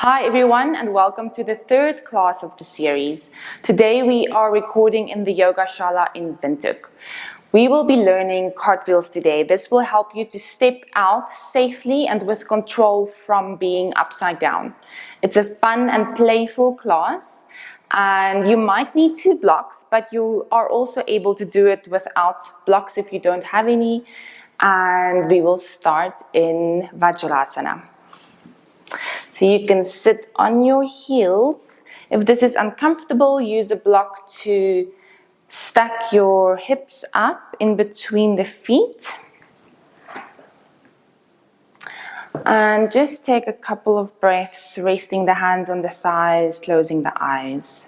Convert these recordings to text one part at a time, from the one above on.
Hi everyone, and welcome to the third class of the series. Today we are recording in the Yoga Shala in Windhoek. We will be learning cartwheels today. This will help you to step out safely and with control from being upside down. It's a fun and playful class, and you might need 2 blocks, but you are also able to do it without blocks if you don't have any. And we will start in Vajrasana. So you can sit on your heels. If this is uncomfortable, use a block to stack your hips up in between the feet. And just take a couple of breaths, resting the hands on the thighs, closing the eyes.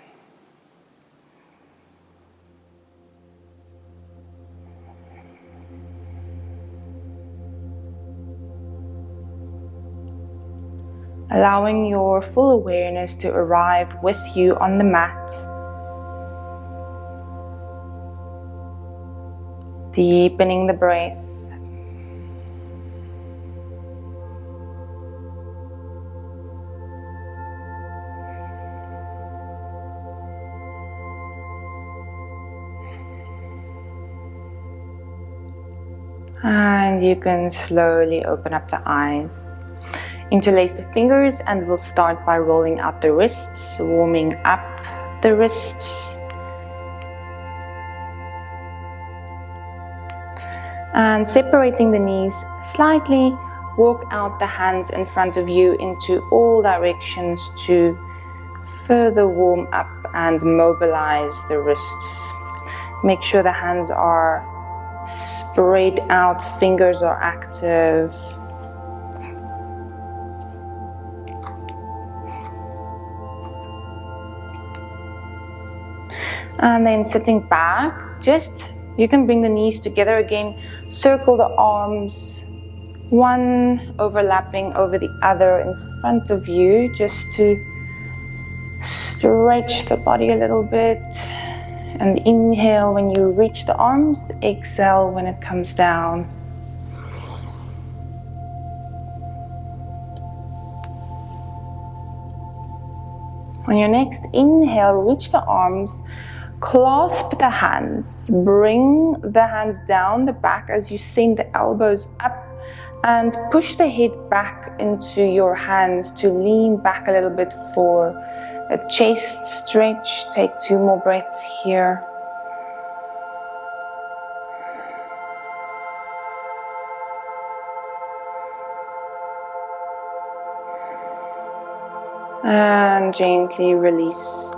Allowing your full awareness to arrive with you on the mat. Deepening the breath. And you can slowly open up the eyes. Interlace the fingers, and we'll start by rolling out the wrists, warming up the wrists. And separating the knees slightly, walk out the hands in front of you into all directions to further warm up and mobilize the wrists. Make sure the hands are spread out, fingers are active. And then sitting back, you can bring the knees together again, circle the arms, one overlapping over the other in front of you, just to stretch the body a little bit. And inhale when you reach the arms, exhale when it comes down. On your next inhale, reach the arms, clasp the hands, bring the hands down the back as you send the elbows up, and push the head back into your hands to lean back a little bit for a chest stretch. Take 2 more breaths here. And gently release.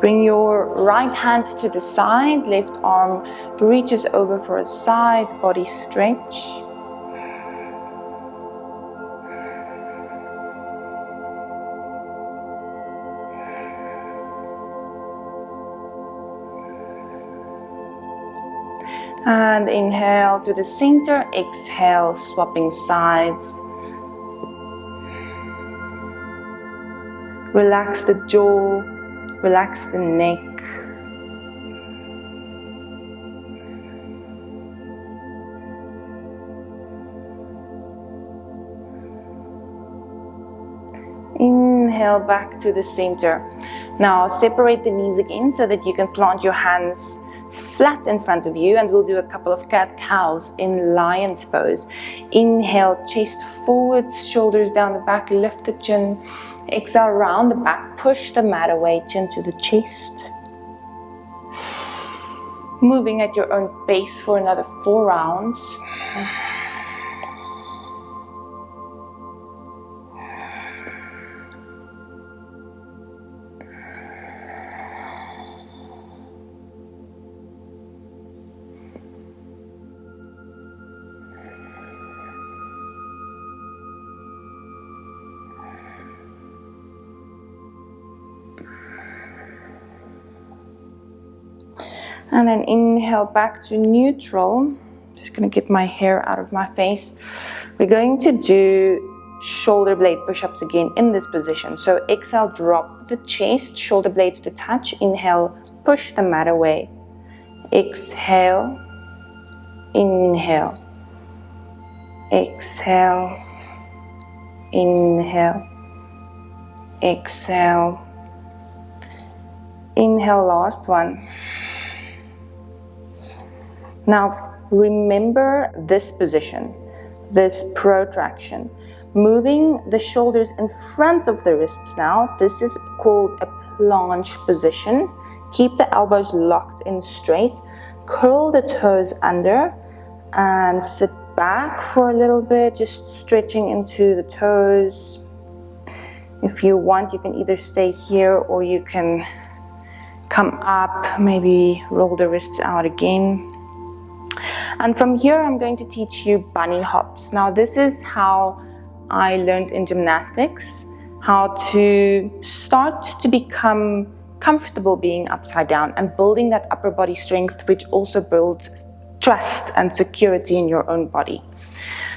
Bring your right hand to the side, left arm reaches over for a side body stretch. And inhale to the center, exhale, swapping sides. Relax the jaw, relax the neck. Inhale back to the center. Now separate the knees again so that you can plant your hands flat in front of you, and we'll do a couple of cat-cows in lion's pose. Inhale, chest forwards, shoulders down the back, lift the chin. Exhale, round the back, push the mat away, chin to the chest. Moving at your own pace for another 4 rounds. And then inhale back to neutral. Just going to get my hair out of my face. We're going to do shoulder blade push-ups again in this position. So exhale, drop the chest, shoulder blades to touch. Inhale, push the mat away. Exhale, inhale, exhale, inhale, exhale. Inhale, last one. Now remember this position, this protraction. Moving the shoulders in front of the wrists now. This is called a planche position. Keep the elbows locked in straight. Curl the toes under and sit back for a little bit, just stretching into the toes. If you want, you can either stay here or you can come up, maybe roll the wrists out again. And from here, I'm going to teach you bunny hops. Now, this is how I learned in gymnastics, how to start to become comfortable being upside down and building that upper body strength, which also builds trust and security in your own body.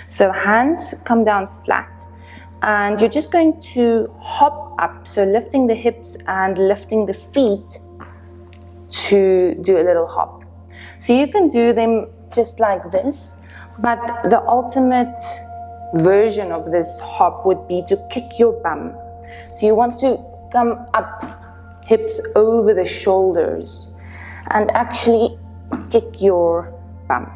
So hands come down flat and you're just going to hop up. So lifting the hips and lifting the feet to do a little hop. So you can do them just like this, but the ultimate version of this hop would be to kick your bum. So you want to come up, hips over the shoulders, and actually kick your bum.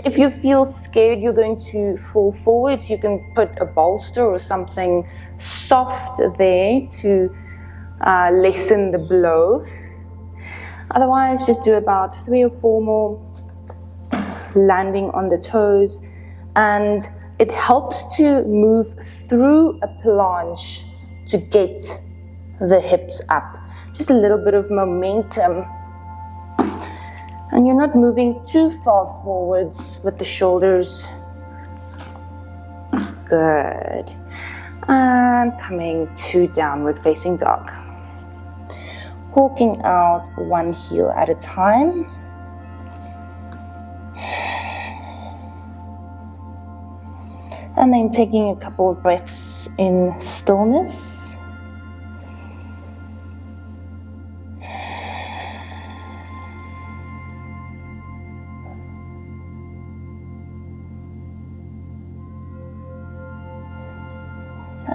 If you feel scared you're going to fall forward, you can put a bolster or something soft there to lessen the blow. Otherwise, just do about 3 or 4 more, landing on the toes, and it helps to move through a planche to get the hips up. Just a little bit of momentum. And you're not moving too far forwards with the shoulders. Good. And coming to downward facing dog. Walking out one heel at a time. And then taking a couple of breaths in stillness.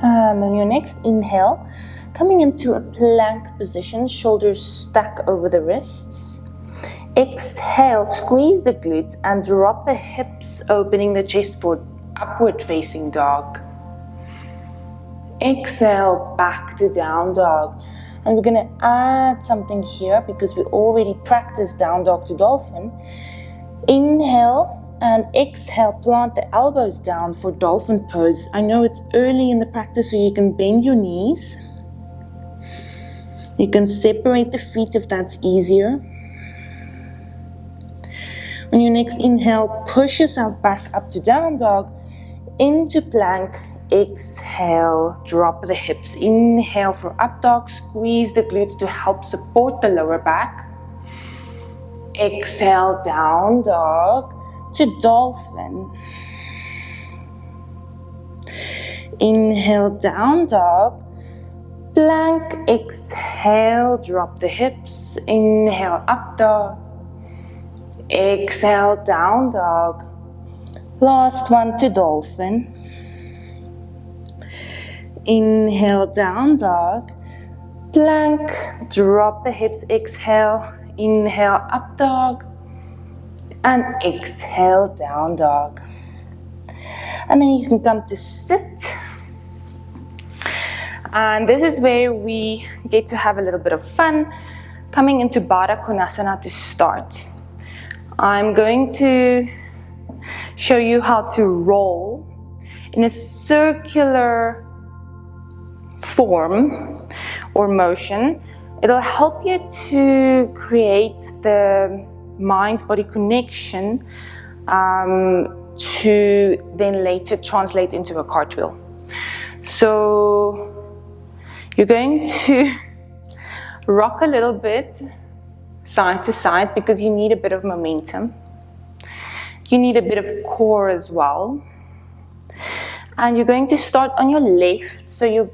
And on your next inhale, coming into a plank position, shoulders stack over the wrists. Exhale, squeeze the glutes and drop the hips, opening the chest for upward facing dog. Exhale, back to down dog. And we're going to add something here because we already practiced down dog to dolphin. Inhale and exhale, plant the elbows down for dolphin pose. I know it's early in the practice, so you can bend your knees. You can separate the feet if that's easier. On your next inhale, push yourself back up to down dog, into plank. Exhale, drop the hips. Inhale for up dog, squeeze the glutes to help support the lower back. Exhale, down dog to dolphin. Inhale, down dog, plank. Exhale, drop the hips. Inhale, up dog. Exhale, down dog. Last one to dolphin. Inhale, down dog, plank, drop the hips, exhale, inhale, up dog, and exhale, down dog. And then you can come to sit. And this is where we get to have a little bit of fun, coming into Baddha Konasana to start. I'm going to show you how to roll in a circular form or motion. It'll help you to create the mind-body connection to then later translate into a cartwheel. So you're going to rock a little bit side to side because you need a bit of momentum. You need a bit of core as well. And you're going to start on your left, so your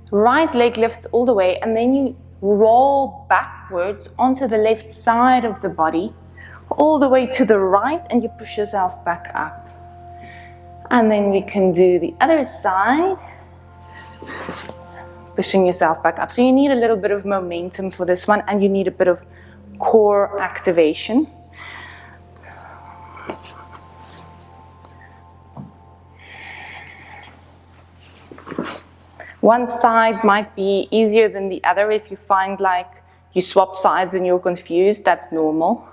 right leg lifts all the way, and then you roll backwards onto the left side of the body, all the way to the right, and you push yourself back up. And then we can do the other side. pushing yourself back up. So you need a little bit of momentum for this one, and you need a bit of core activation. One side might be easier than the other. If you find like you swap sides and you're confused, that's normal.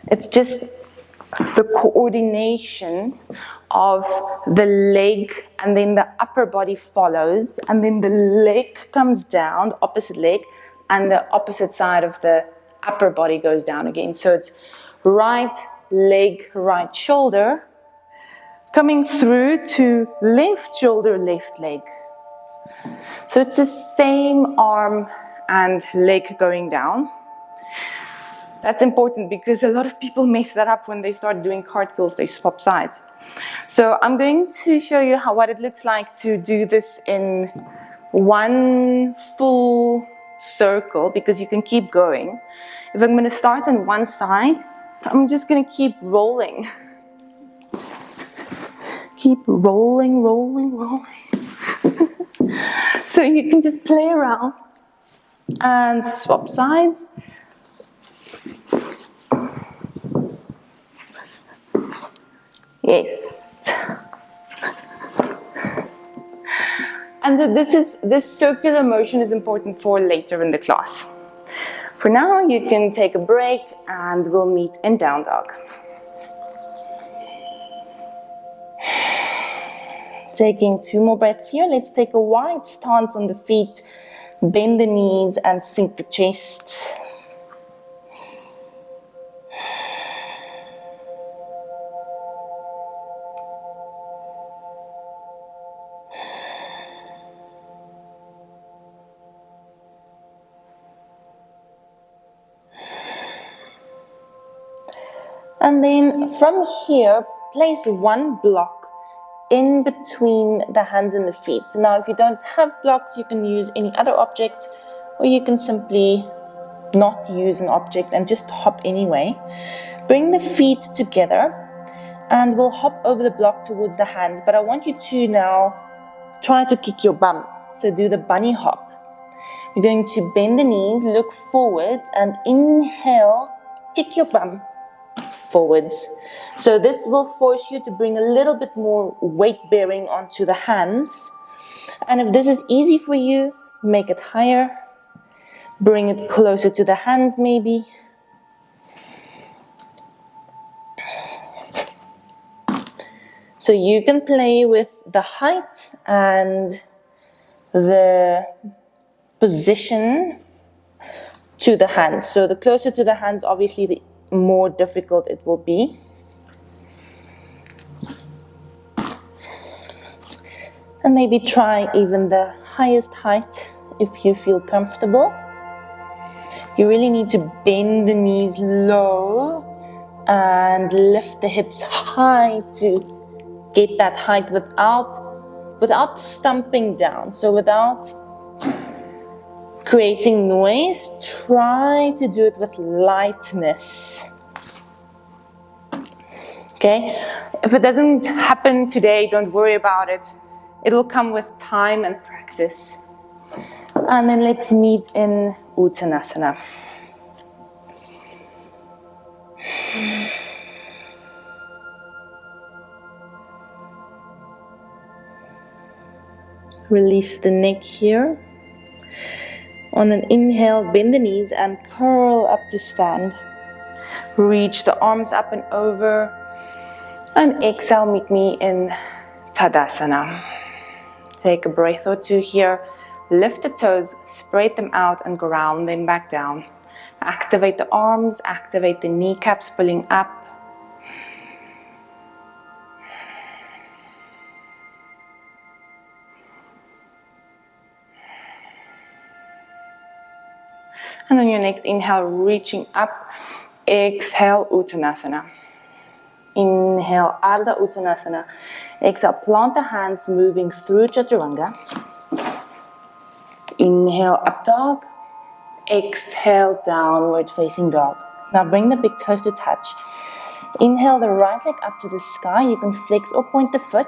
It's just the coordination of the leg, and then the upper body follows, and then the leg comes down, the opposite leg, and the opposite side of the upper body goes down again. So it's right leg, right shoulder, coming through to left shoulder, left leg. So it's the same arm and leg going down. That's important because a lot of people mess that up when they start doing cartwheels, they swap sides. So I'm going to show you what it looks like to do this in one full circle, because you can keep going. If I'm going to start on one side, I'm just going to keep rolling. Keep rolling, rolling, rolling. So you can just play around and swap sides. Yes. And this circular motion is important for later in the class. For now, you can take a break and we'll meet in down dog. Taking 2 more breaths here. Let's take a wide stance on the feet, bend the knees and sink the chest. And then from here, place one block in between the hands and the feet. Now, if you don't have blocks, you can use any other object, or you can simply not use an object and just hop anyway. Bring the feet together and we'll hop over the block towards the hands, but I want you to now try to kick your bum. So do the bunny hop. You're going to bend the knees, look forwards, and inhale, kick your bum forwards. So this will force you to bring a little bit more weight bearing onto the hands. And if this is easy for you, make it higher. Bring it closer to the hands maybe. So you can play with the height and the position to the hands. So the closer to the hands, obviously the more difficult it will be. And maybe try even the highest height if you feel comfortable. You really need to bend the knees low and lift the hips high to get that height without thumping down. So without creating noise, try to do it with lightness. Okay? If it doesn't happen today, don't worry about it. It'll come with time and practice. And then let's meet in Uttanasana. Release the neck here. On an inhale, bend the knees and curl up to stand. Reach the arms up and over. And exhale, meet me in Tadasana. Take a breath or two here. Lift the toes, spread them out and ground them back down. Activate the arms, activate the kneecaps, pulling up. And on your next inhale, reaching up. Exhale, Uttanasana. Inhale, Ardha Uttanasana. Exhale, plant the hands, moving through Chaturanga. Inhale, up dog. Exhale, downward facing dog. Now bring the big toes to touch. Inhale the right leg up to the sky. You can flex or point the foot.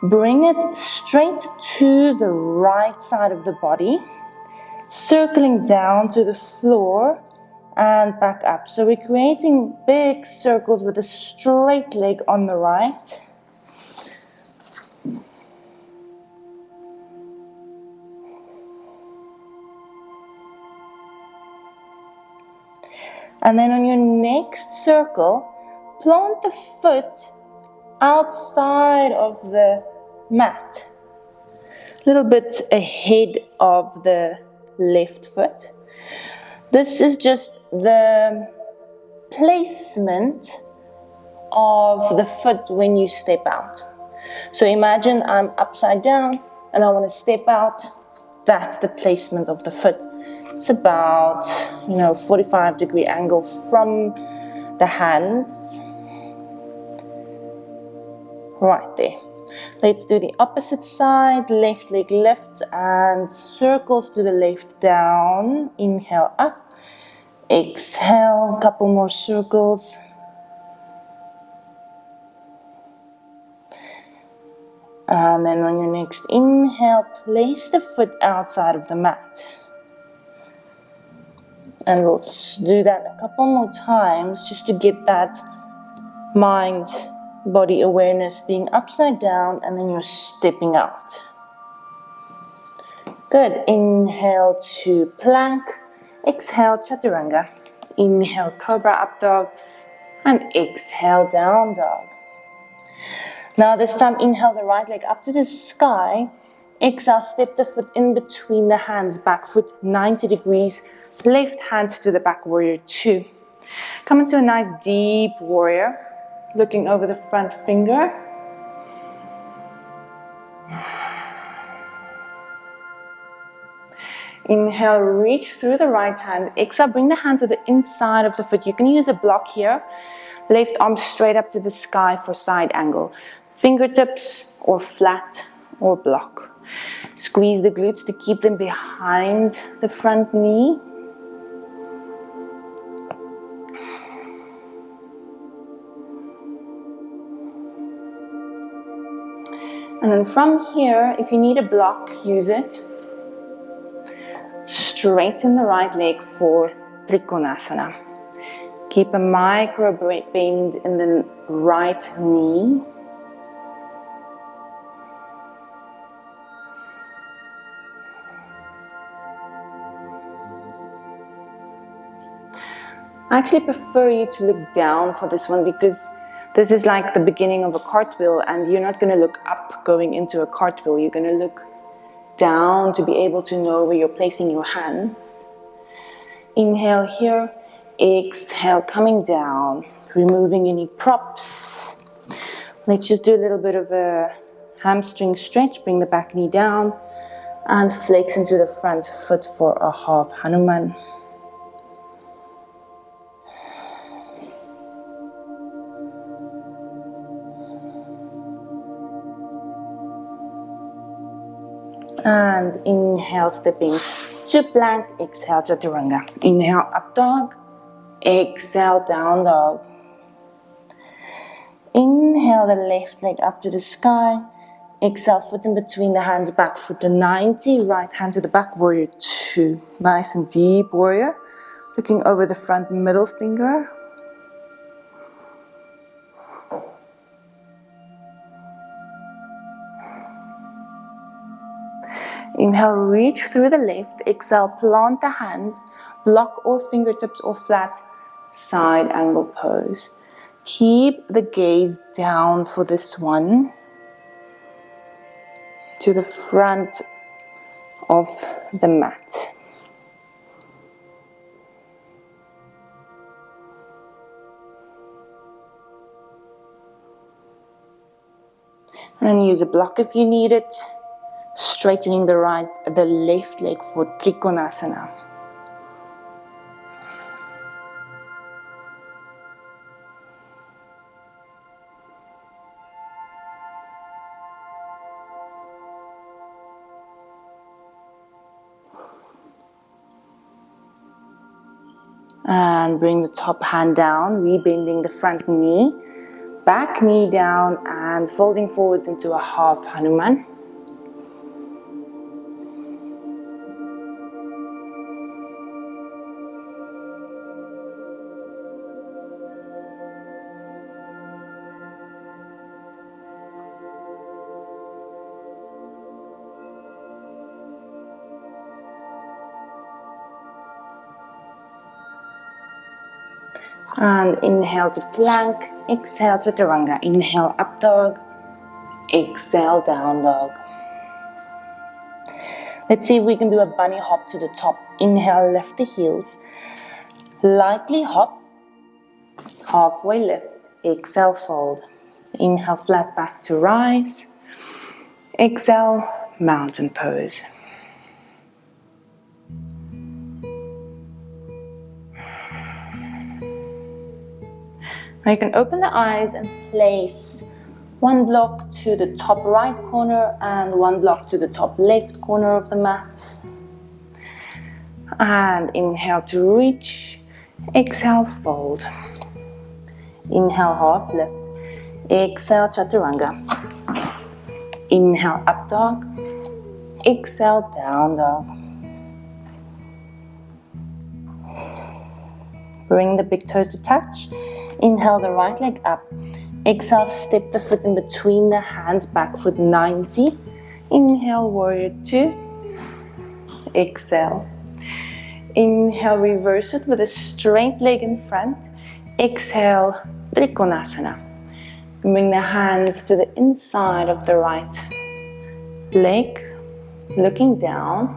Bring it straight to the right side of the body, circling down to the floor and back up. So we're creating big circles with a straight leg on the right. And then on your next circle, plant the foot outside of the mat, a little bit ahead of the left foot. This is just the placement of the foot when you step out. So imagine I'm upside down and I want to step out. That's the placement of the foot. It's about, 45-degree angle from the hands. Right there. Let's do the opposite side. Left leg lifts and circles to the left down. Inhale up. Exhale, a couple more circles. And then on your next inhale, place the foot outside of the mat. And we'll do that a couple more times just to get that mind-body awareness being upside down, and then you're stepping out. Good. Inhale to plank. Exhale, chaturanga. Inhale, cobra up dog. And exhale, down dog. Now this time, inhale the right leg up to the sky. Exhale, step the foot in between the hands, back foot 90 degrees. Left hand to the back, warrior 2. Come into a nice deep warrior, looking over the front finger. Inhale, reach through the right hand. Exhale, bring the hand to the inside of the foot. You can use a block here. Left arm straight up to the sky for side angle. Fingertips or flat or block. Squeeze the glutes to keep them behind the front knee. And then from here, if you need a block, use it. Straighten the right leg for Trikonasana. Keep a micro bend in the right knee. I actually prefer you to look down for this one because this is like the beginning of a cartwheel, and you're not going to look up going into a cartwheel. You're going to look down to be able to know where you're placing your hands. Inhale here, exhale, coming down, removing any props. Let's just do a little bit of a hamstring stretch. Bring the back knee down and flex into the front foot for a half Hanuman. And inhale, stepping to plank. Exhale, chaturanga. Inhale, up dog. Exhale, down dog. Inhale the left leg up to the sky. Exhale, foot in between the hands, back foot to 90. Right hand to the back, warrior 2. Nice and deep warrior. Looking over the front middle finger. Inhale, reach through the left. Exhale, plant the hand, block or fingertips or flat, side angle pose. Keep the gaze down for this one, to the front of the mat. And then use a block if you need it. Straightening the left leg for Trikonasana. And bring the top hand down, rebending the front knee, back knee down and folding forwards into a half Hanuman. And inhale to plank, exhale chaturanga. Inhale up dog, exhale down dog. Let's see if we can do a bunny hop to the top. Inhale, lift the heels. Lightly hop, halfway lift, exhale, fold. Inhale, flat back to rise. Exhale, mountain pose. Now you can open the eyes and place one block to the top right corner and one block to the top left corner of the mat. And inhale to reach, exhale, fold. Inhale, half lift, exhale, chaturanga. Inhale, up dog, exhale, down dog. Bring the big toes to touch. Inhale the right leg up. Exhale, step the foot in between the hands, back foot 90. Inhale, warrior two. Exhale. Inhale, reverse it with a straight leg in front. Exhale, Trikonasana. Bring the hands to the inside of the right leg, looking down,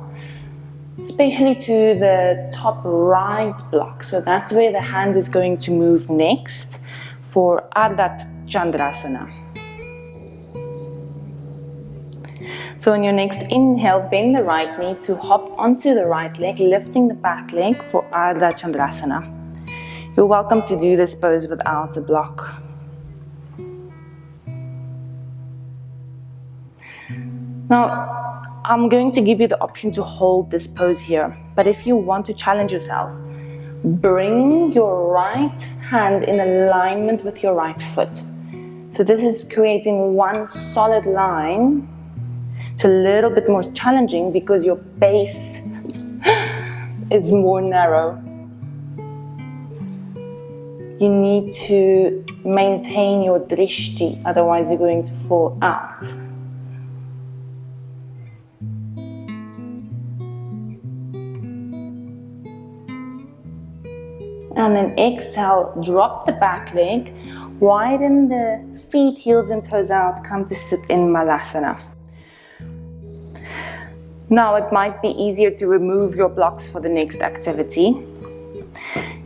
especially to the top right block. So that's where the hand is going to move next for Ardha Chandrasana. So on your next inhale, bend the right knee to hop onto the right leg, lifting the back leg for Ardha Chandrasana. You're welcome to do this pose without a block. Now, I'm going to give you the option to hold this pose here, but if you want to challenge yourself, bring your right hand in alignment with your right foot. So this is creating one solid line. It's a little bit more challenging because your base is more narrow. You need to maintain your drishti, otherwise you're going to fall out. And then exhale, drop the back leg, widen the feet, heels and toes out, come to sit in Malasana. Now it might be easier to remove your blocks for the next activity.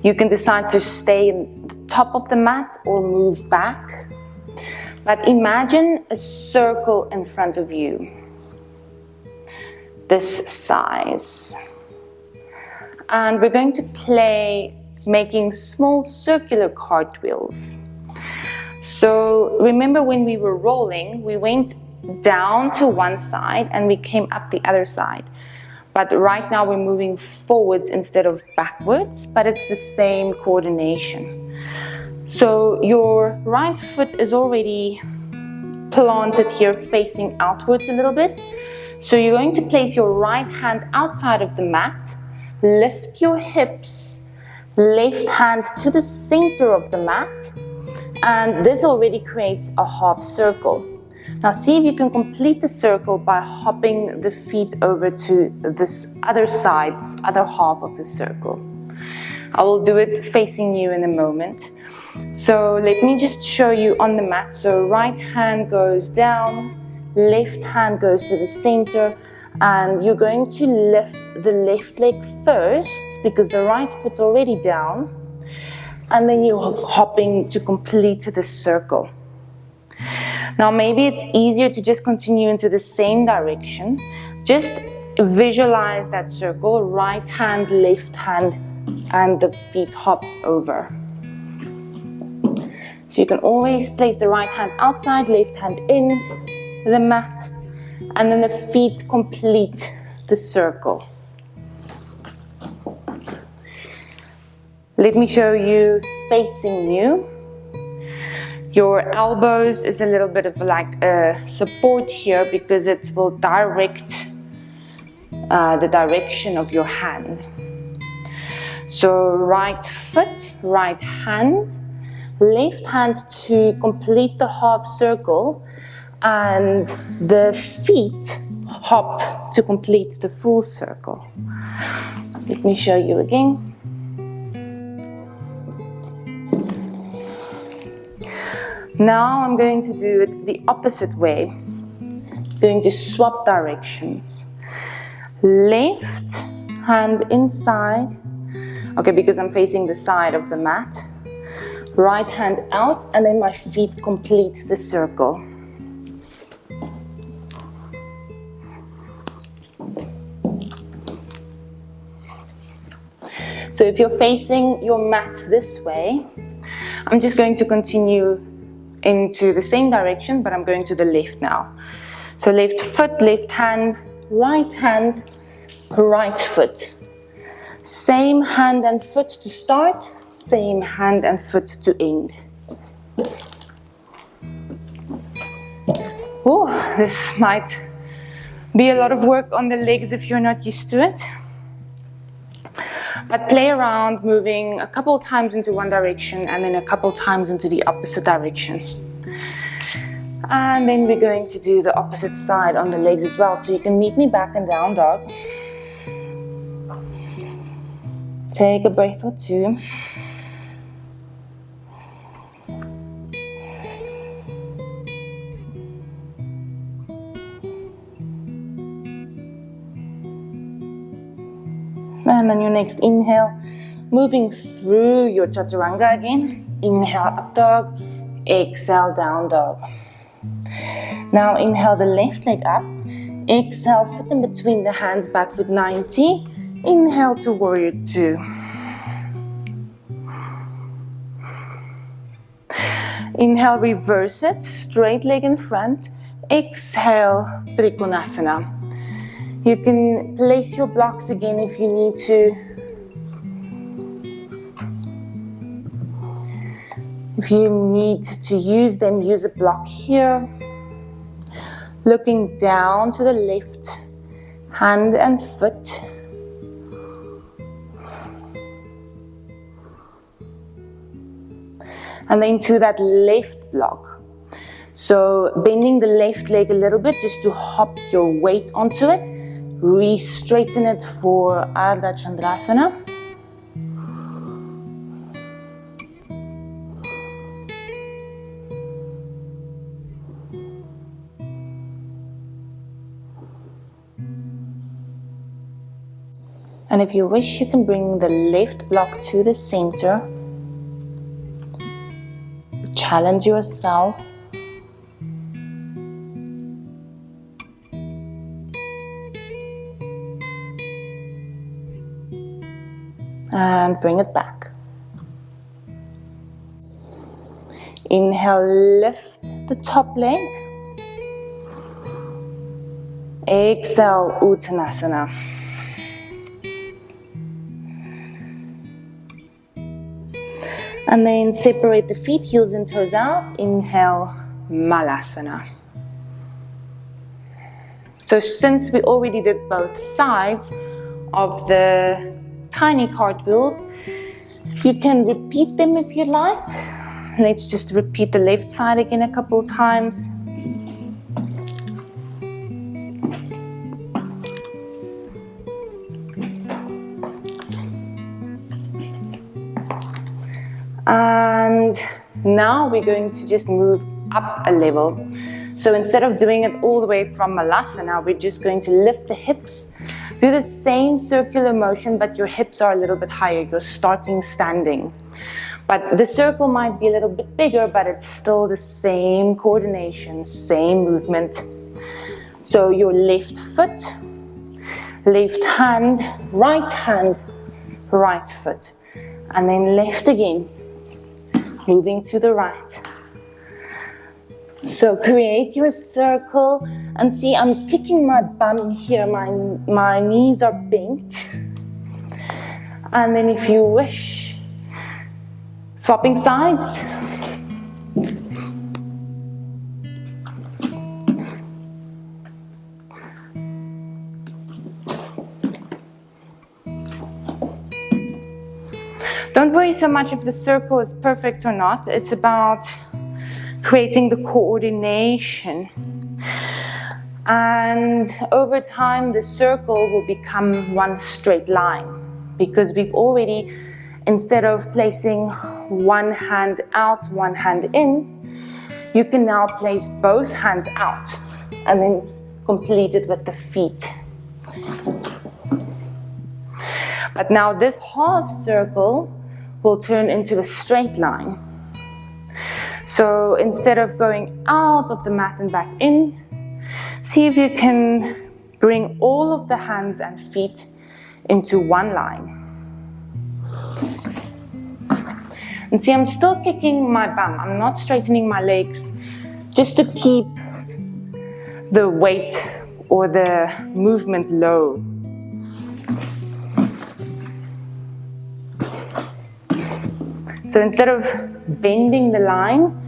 You can decide to stay in the top of the mat or move back. But imagine a circle in front of you, this size. And we're going to play making small circular cartwheels. So remember when we were rolling, we went down to one side and we came up the other side. But right now we're moving forwards instead of backwards, but it's the same coordination. So your right foot is already planted here, facing outwards a little bit. So you're going to place your right hand outside of the mat, lift your hips, left hand to the center of the mat, and this already creates a half circle. Now see if you can complete the circle by hopping the feet over to this other side, this other half of the circle. I will do it facing you in a moment. So let me just show you on the mat. So right hand goes down, left hand goes to the center, and you're going to lift the left leg first because the right foot's already down, and then you're hopping to complete the circle. Now maybe it's easier to just continue into the same direction. Just visualize that circle, right hand, left hand, and the feet hops over. So you can always place the right hand outside, left hand in the mat, and then the feet complete the circle. Let me show you facing you. Your elbows is a little bit of like a support here because it will direct the direction of your hand. So right foot, right hand, left hand to complete the half circle, and the feet hop to complete the full circle. Let me show you again. Now I'm going to do it the opposite way. I'm going to swap directions. Left hand inside, okay, because I'm facing the side of the mat. Right hand out, and then my feet complete the circle. So if you're facing your mat this way, I'm just going to continue into the same direction, but I'm going to the left now. So left foot, left hand, right foot. Same hand and foot to start, same hand and foot to end. Oh, this might be a lot of work on the legs if you're not used to it. But play around, moving a couple times into one direction and then a couple times into the opposite direction. And then we're going to do the opposite side on the legs as well. So you can meet me back in down dog. Take a breath or two. And then your next inhale, moving through your chaturanga again. Inhale, up dog. Exhale, down dog. Now inhale the left leg up. Exhale, foot in between the hands, back foot 90. Inhale to warrior 2. Inhale, reverse it. Straight leg in front. Exhale, Trikonasana. You can place your blocks again if you need to. If you need to use them, use a block here. Looking down to the left hand and foot. And then to that left block. So bending the left leg a little bit just to hop your weight onto it. Re-straighten it for Ardha Chandrasana. And if you wish, you can bring the left block to the center. Challenge yourself. And bring it back. Inhale, lift the top leg. Exhale, Uttanasana. And then separate the feet, heels and toes out. Inhale, Malasana. So since we already did both sides of the tiny cartwheels, you can repeat them if you like. Let's just repeat the left side again a couple times. And now we're going to just move up a level. So instead of doing it all the way from Malasana, we're just going to lift the hips. Do the same circular motion, but your hips are a little bit higher. You're starting standing. But the circle might be a little bit bigger, but it's still the same coordination, same movement. So your left foot, left hand, right foot. And then left again, moving to the right. So create your circle and see I'm kicking my bum here, my knees are bent. And then if you wish, swapping sides. Don't worry so much if the circle is perfect or not. It's about creating the coordination. And over time, the circle will become one straight line, because we've already, instead of placing one hand out, one hand in, you can now place both hands out and then complete it with the feet. But now this half circle will turn into a straight line. So instead of going out of the mat and back in, see if you can bring all of the hands and feet into one line. And see, I'm still kicking my bum. I'm not straightening my legs, just to keep the weight or the movement low. So instead of bending the line,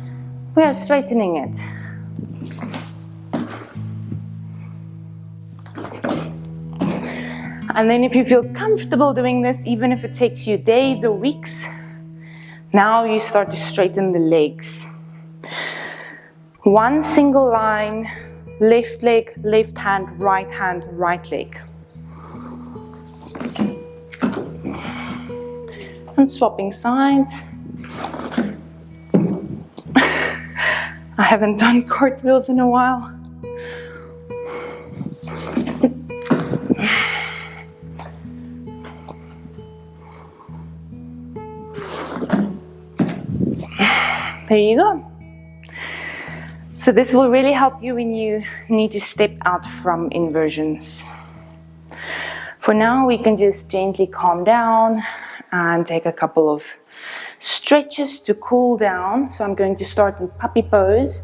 we are straightening it. And then if you feel comfortable doing this, even if it takes you days or weeks, now you start to straighten the legs. One single line, left leg, left hand, right leg. And swapping sides. I haven't done cartwheels in a while. There you go. So this will really help you when you need to step out from inversions. For now, we can just gently calm down and take a couple of stretches to cool down. So I'm going to start in puppy pose,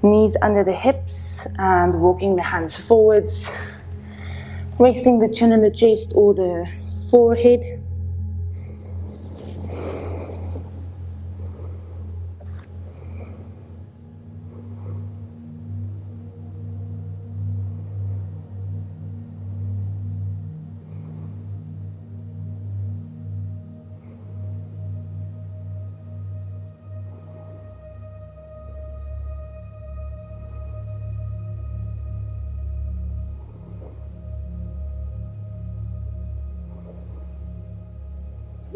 knees under the hips and walking the hands forwards, resting the chin in the chest or the forehead.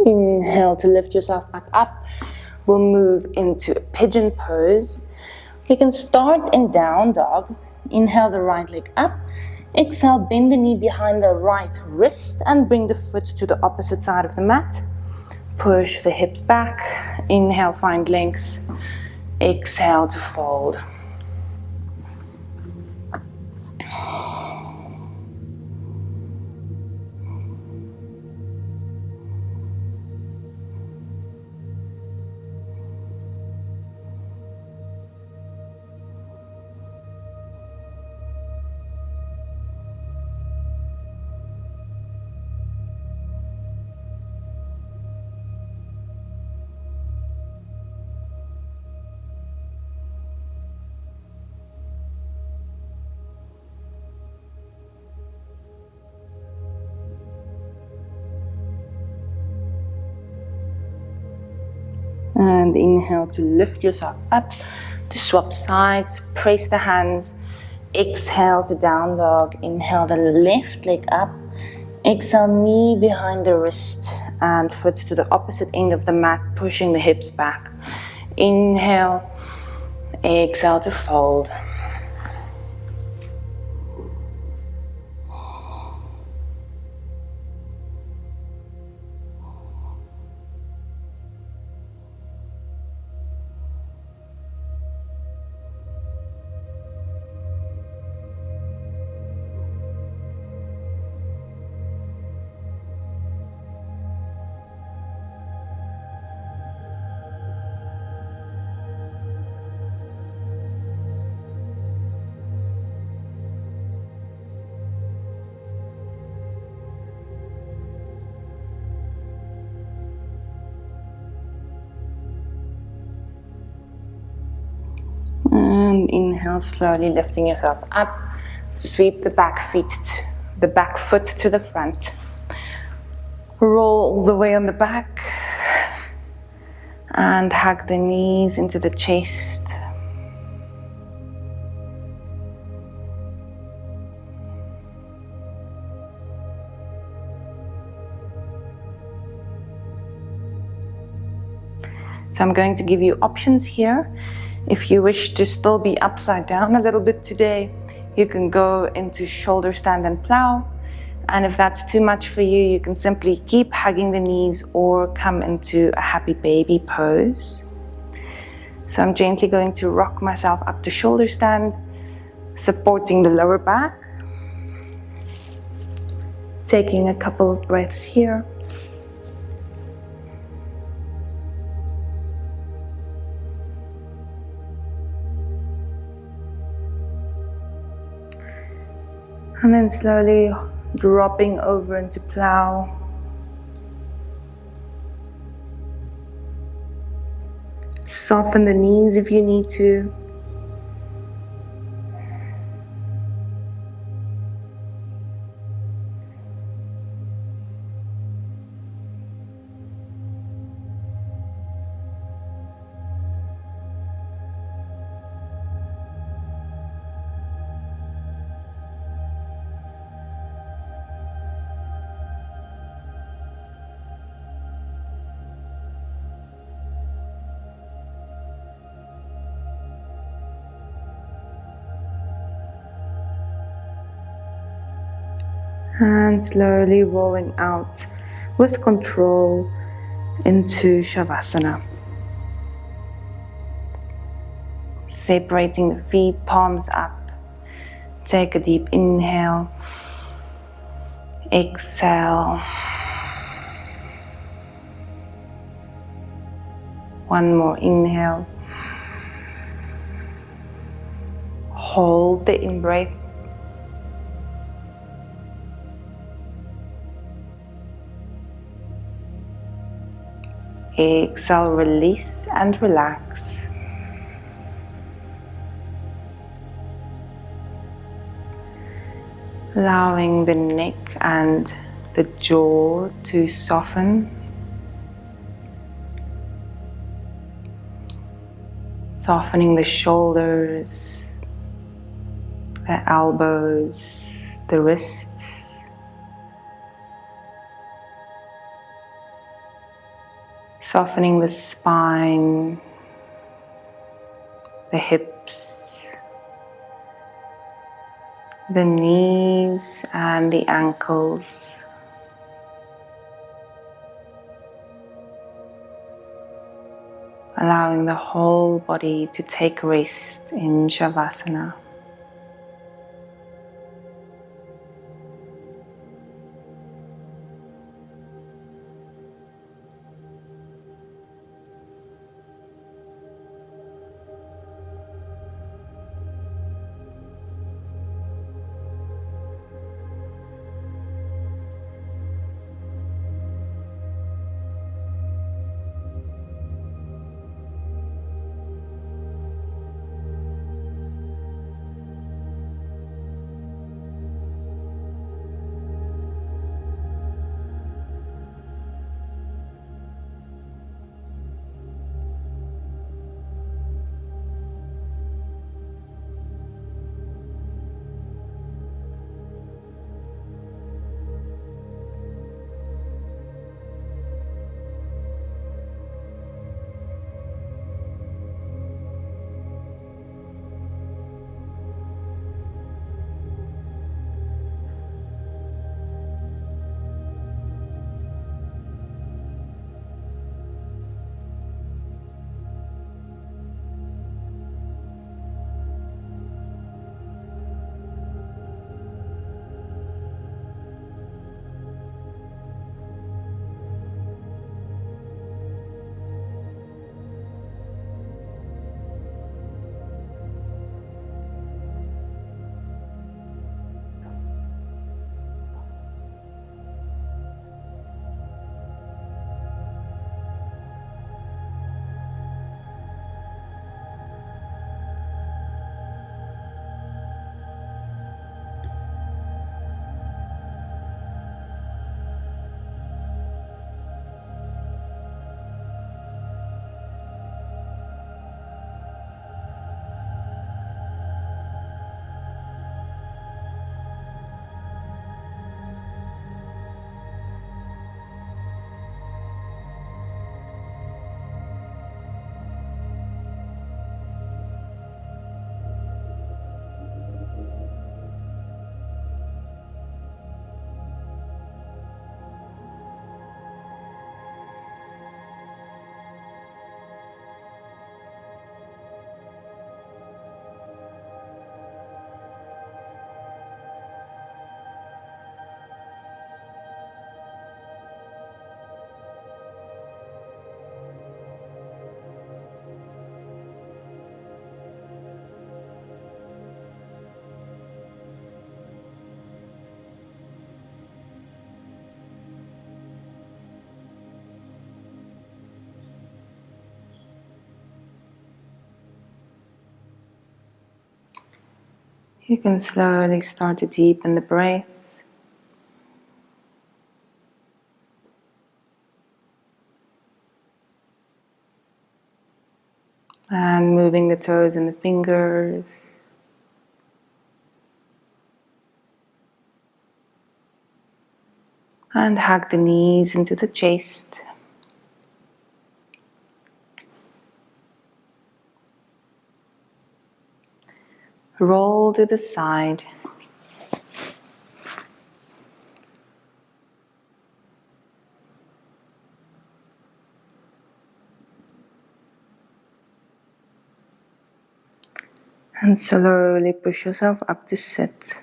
Inhale to lift yourself back up. We'll move into a pigeon pose. We can start in down dog. Inhale the right leg up. Exhale, bend the knee behind the right wrist and bring the foot to the opposite side of the mat. Push the hips back. Inhale, find length. Exhale to fold. And inhale to lift yourself up, to swap sides, press the hands. Exhale to down dog. Inhale the left leg up. Exhale, knee behind the wrist and foot to the opposite end of the mat, pushing the hips back. Inhale, exhale to fold. And inhale, slowly lifting yourself up. Sweep the back foot to the front. Roll all the way on the back. And hug the knees into the chest. So I'm going to give you options here. If you wish to still be upside down a little bit today, you can go into shoulder stand and plow. And if that's too much for you, you can simply keep hugging the knees or come into a happy baby pose. So I'm gently going to rock myself up to shoulder stand, supporting the lower back. Taking a couple of breaths here. And then slowly dropping over into plow. Soften the knees if you need to. And slowly rolling out with control into Shavasana. Separating the feet, palms up. Take a deep inhale. Exhale. One more inhale. Hold the in-breath. Exhale, release and relax. Allowing the neck and the jaw to soften. Softening the shoulders, the elbows, the wrists. Softening the spine, the hips, the knees and the ankles. Allowing the whole body to take rest in Shavasana. You can slowly start to deepen the breath. And moving the toes and the fingers. And hug the knees into the chest. Roll to the side. And slowly push yourself up to sit.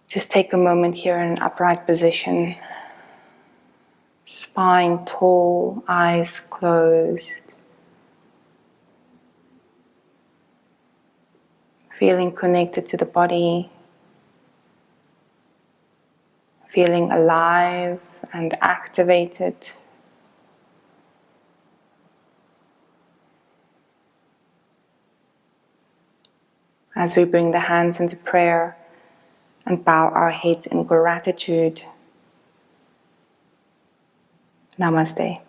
Just take a moment here in an upright position. Spine tall, eyes closed. Feeling connected to the body. Feeling alive and activated. As we bring the hands into prayer and bow our heads in gratitude. Namaste.